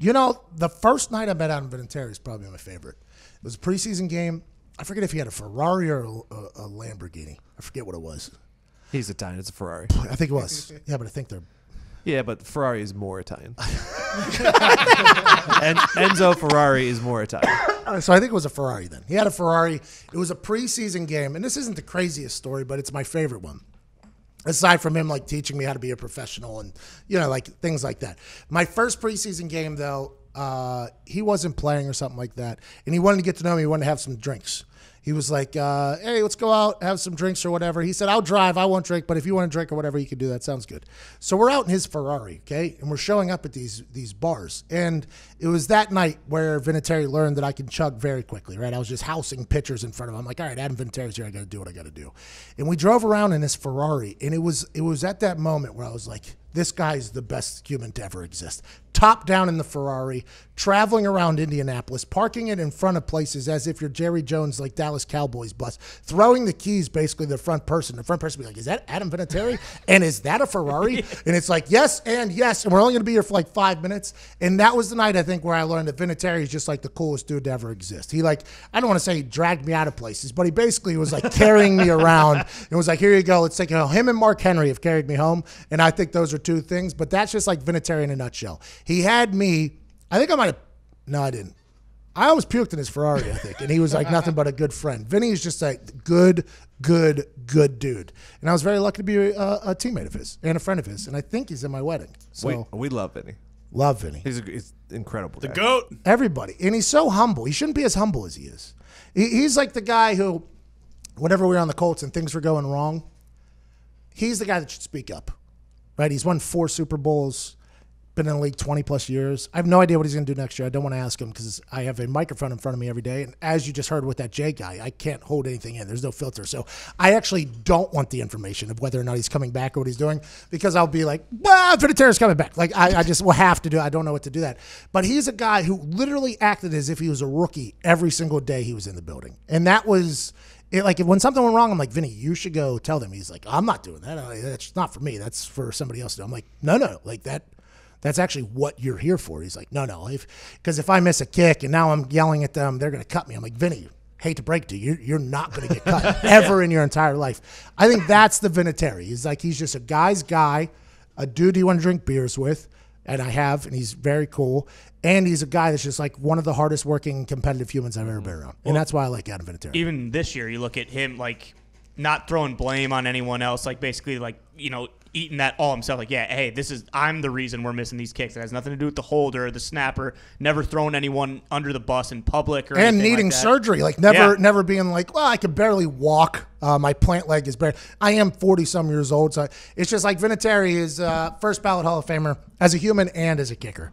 You know, the first night I met Adam Vinatieri is probably my favorite. It was a preseason game. I forget if he had a Ferrari or a Lamborghini. I forget what it was. He's Italian. It's a Ferrari. I think it was. Yeah, but I think they're... Yeah, but Ferrari is more Italian. And Enzo Ferrari is more Italian. So I think it was a Ferrari then. He had a Ferrari. It was a preseason game, and this isn't the craziest story, but it's my favorite one. Aside from him, like, teaching me how to be a professional and, you know, like, things like that. My first preseason game, though, he wasn't playing or something like that, and he wanted to get to know me. He wanted to have some drinks. He was like, hey, let's go out, have some drinks or whatever. He said, I'll drive, I won't drink, but if you want to drink or whatever, you can do that. Sounds good. So we're out in his Ferrari, okay? And we're showing up at these bars. And it was that night where Vinatieri learned that I can chug very quickly, right? I was just housing pitchers in front of him. I'm like, all right, Adam Vinatieri's here. I got to do what I got to do. And we drove around in this Ferrari, and it was at that moment where I was like, this guy's the best human to ever exist. Top down in the Ferrari, traveling around Indianapolis, parking it in front of places as if you're Jerry Jones, like Dallas Cowboys bus, throwing the keys basically to the front person. The front person be like, is that Adam Vinatieri? And is that a Ferrari? And it's like, yes and yes. And we're only going to be here for like 5 minutes. And that was the night, I think, where I learned that Vinatieri is just like the coolest dude to ever exist. He, like, I don't want to say he dragged me out of places, but he basically was like carrying me around and was like, here you go. Let's take it home. Him and Mark Henry have carried me home. And I think those are two things, but that's just like Vinatieri in a nutshell. He had me, I think I might have, no, I didn't. I almost puked in his Ferrari, I think, and he was like nothing but a good friend. Vinny is just a good dude. And I was very lucky to be a teammate of his and a friend of his, and I think he's in my wedding. So we love Vinny. Love Vinny. He's incredible. The guy. GOAT. Everybody. And he's so humble. He shouldn't be as humble as he is. He's like the guy who, whenever we were on the Colts and things were going wrong, he's the guy that should speak up. Right? He's won 4 Super Bowls, been in the league 20-plus years. I have no idea what he's going to do next year. I don't want to ask him because I have a microphone in front of me every day. And as you just heard with that Jay guy, I can't hold anything in. There's no filter. So I actually don't want the information of whether or not he's coming back or what he's doing because I'll be like, well, Vinatieri's coming back. Like, I just will have to do it. I don't know what to do that. But he's a guy who literally acted as if he was a rookie every single day he was in the building. And that was... like, when something went wrong, I'm like, Vinny, you should go tell them. He's like, I'm not doing that. That's not for me. That's for somebody else to do. I'm like, no. Like, that's actually what you're here for. He's like, no. Because if I miss a kick and now I'm yelling at them, they're going to cut me. I'm like, Vinny, hate to break to you, you're not going to get cut ever in your entire life. I think that's the Vinatieri. He's like, he's just a guy's guy, a dude you want to drink beers with, and I have, and he's very cool. And he's a guy that's just like one of the hardest working competitive humans I've ever been around. And that's why I like Adam Vinatieri. Even this year, you look at him like not throwing blame on anyone else, like basically like, you know, eating that all himself. Like, yeah, hey, I'm the reason we're missing these kicks. It has nothing to do with the holder or the snapper, never throwing anyone under the bus in public or anything and needing like that. surgery, like never being like, well, I can barely walk. My plant leg is bare. I am 40-some years old, so it's just like Vinatieri is first ballot Hall of Famer as a human and as a kicker.